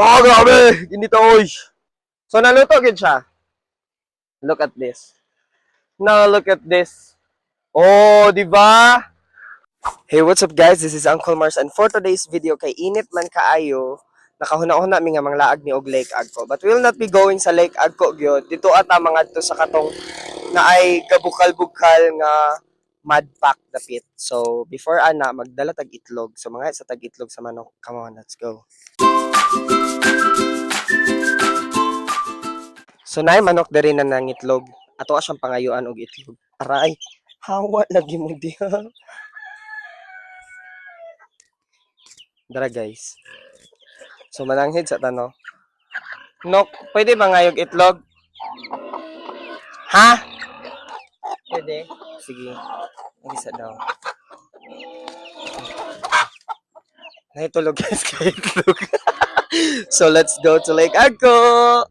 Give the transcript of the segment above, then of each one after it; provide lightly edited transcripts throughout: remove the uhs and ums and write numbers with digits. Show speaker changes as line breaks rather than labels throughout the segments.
Oh, grabe! Init oy. So, naluto gid siya. Look at this. Now, look at this. Oh, di ba? Hey, what's up guys? This is Uncle Mars and for today's video kay init man kaayo, nakahuna-huna mi nga manglaag ni og Lake Agco. But we will not be going sa Lake Agco gyud. Dito ata mga to sa katong na ay kabukal-bukal nga mud pack dapit. So, before ana magdala tag itlog. So, mga sa tag itlog sa manok. Come on, let's go. So, naay manok diri na nang itlog. Ato siyang pangayuan og itlog. Aray, hawa lagi mo diha. Dara guys. So mananghid sa tano. Nok, pwede ba ngayog itlog? Ha? Pwede. Sige. Mag-isa daw. Nahitulog guys kay itlog. So let's go to Lake Agco.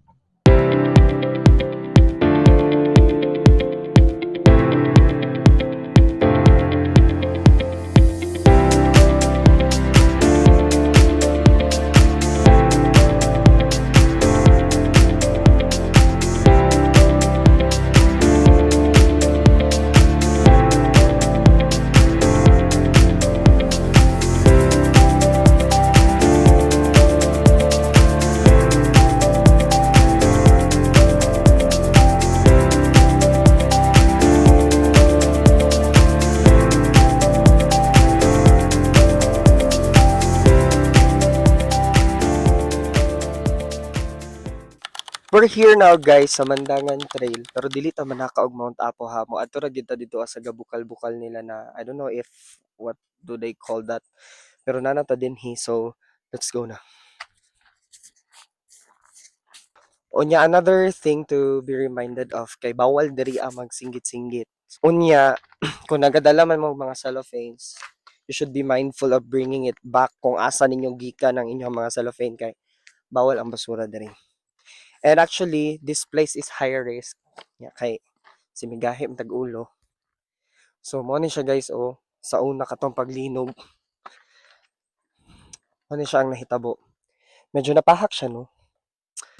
We're here now guys sa Mandangan Trail pero dili ta man naka og Mount Apo ha mo adto ra gyud ta dito sa gabukal-bukal nila na I don't know if what do they call that pero nana ta dinhi so let's go na. Unya another thing to be reminded of kay bawal diri magsinggit-singgit. Unya kung nagadala man mo mga cellophanes you should be mindful of bringing it back kung asa ninyo gikan ang inyong mga cellophane kay bawal ang basura diri. And actually, this place is high risk. Yeah, kay simigahim tag-ulo. So, mo ni siya guys, oh, sa una katong paglinog. Mo ni siya ang nahitabo. Medyo napahak siya, no?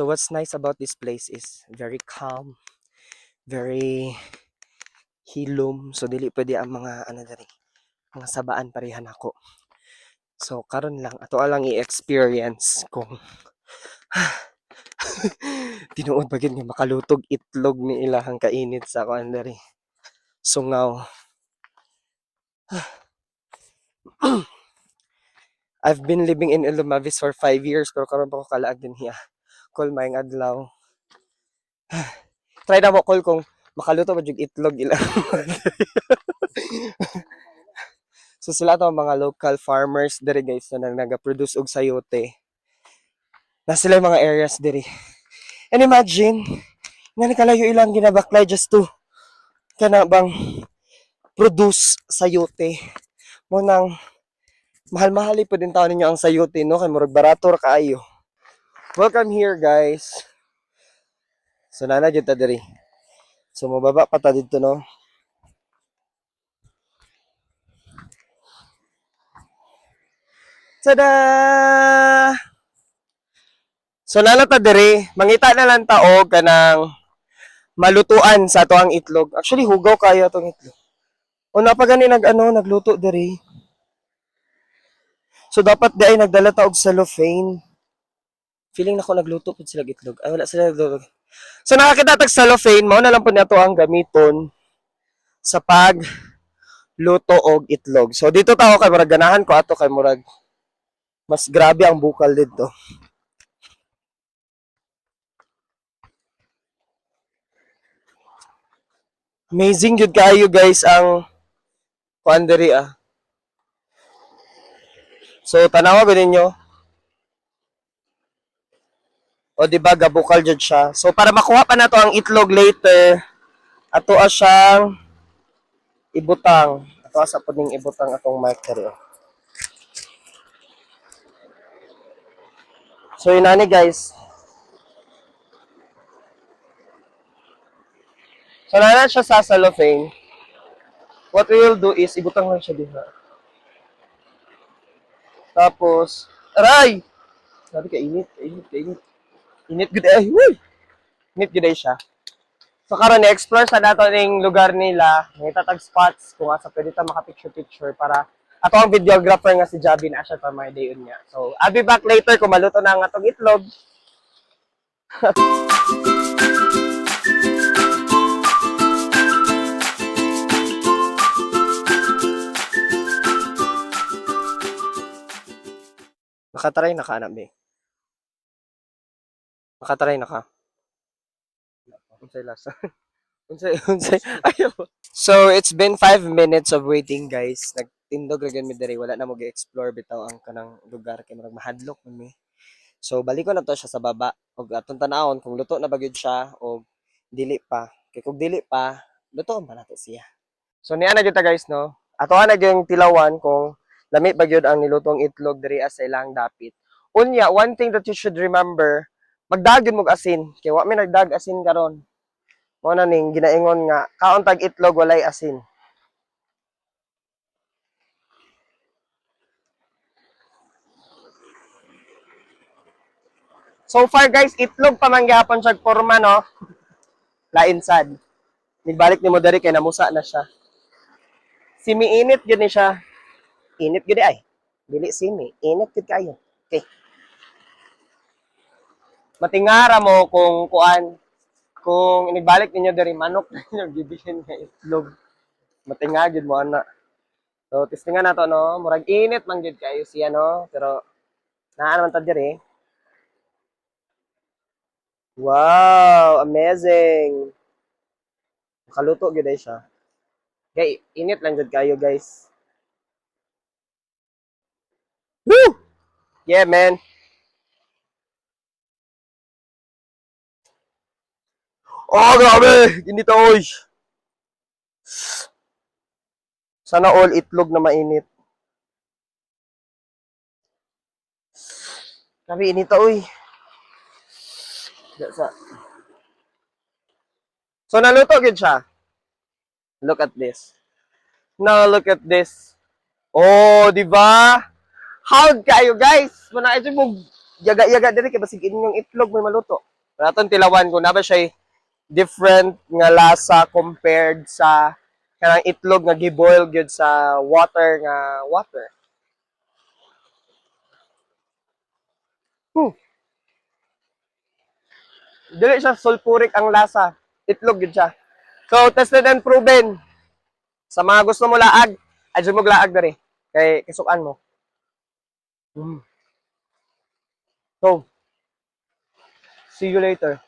So, what's nice about this place is very calm, very hilom. So, dili pwede ang mga, mga sabaan parehan ako. So, karon lang, ato lang i-experience kung tinuod ba gid nga makalutog itlog ni ilahang kainit sa kuan diri. Sungaw. I've been living in Ilomavis for 5 years pero karon pa ko kalaag din hiya. Kol maayong adlaw. Try na mo kol kung makaluto ba jud itlog ilang. So sila to mga local farmers diri guys na naga-produce og sayote. Na sila yung mga areas diri. And imagine, nga kalayo ilang ginabaklay just to kana bang produce sayote. Mo nang mahal-mahali po din taon ninyo ang sayote, no? Kay murag barato ra kaayo. Welcome here, guys. So, nana dyan ta diri. So, mababa pa ta dito, no? Tada! So, nana ta diri. Mangita na lang taog kanang malutuan sa ato ang itlog. Actually, hugaw kaya itong itlog. O, napagani nagluto diri. So, dapat di ay nagdala taog cellophane. Feeling na ko nagluto po sila itlog. Ay, wala sila nagluto. So, nakakita tag cellophane, mao na lang po niya ang gamiton sa pagluto og itlog. So, dito tao kay murag ganahan ko ato kay murag mas grabe ang bukal dito. Amazing jud kayo guys ang kuan diri ah. So, tanawa ba ninyo? O di ba gabukal jud siya. So, para makuha pa nato ang itlog later, ato siyang ibutang. Ato sa puding ibutang atong marker. So, yun na ni guys. So, nana siya sa cellophane. What we will do is, ibutang lang siya diha. Tapos, aray! Sabi ka, init, init, init. Init good ay, uy! Init good ay siya. So karon explore sa dato ning lugar nila, may tatag spots kung asa pwede ta maka-picture-picture para ato ang videographer nga si Javi na siya pa may dayon niya. So, I'll be back later kung maluto na ang atong itlog. Nakatry na ka, anak, be. Nakatry na ka. Unsay lasa? Unsay. Ayaw. So, it's been 5 minutes of waiting, guys. Nagtindog ra gyud mi diri, wala na mo gi-explore bitaw ang kanang lugar kay murag mahadlok man mi. So, balik ko na to siya sa baba og atong tanawon kung luto na ba gyud siya o dili pa. Kay kung dili pa, luto man nato siya. So, niya na gyud ta, guys, no. Ato na gyud tilawan kung lami ba gyud ang nilutong itlog diri sa ilang dapit. Unya, one thing that you should remember, magdag gyud mog asin. Kay wa mi nagdag asin karon. Mo na ning ginaingon nga kaon tag itlog walay asin. So far guys, itlog pa man gyapon siya porma no. Lain sad. Nigbalik ni mo diri kay namusa na siya. Simi-init gyud ni siya. Init gyud ay. Dili simi, init gyud kayo. Okay. Matingara mo kung kuan kung inigbalik ninyo diri manok na inyo gibilin nga itlog. Matinga gyud mo ana. So testingan nato no, murag init man gyud kayo siya no, pero naa naman ta diri. Wow, amazing. Makaluto gyud ay siya. Kay init lang jud kayo, guys. Woo! Yeah, man. Oh, grabe! Init oy. Sana all itlog na mainit. Grabe init oy. Sa- So naluto gyud siya. Look at this. Now look at this. Oh, di ba? Howd kayo, guys. Muna ito mo yaga-yaga diri kay basig inyong itlog may maluto. Naton tilawan ko na ba siya different nga lasa compared sa kanang itlog nga giboil gyud sa water. Hmm. Dili siya sulfuric ang lasa. Itlog gyud siya. So tested and proven. Sa mga gusto mo laag, adyo mo laag diri kay kisukan mo. Mm. So, see you later.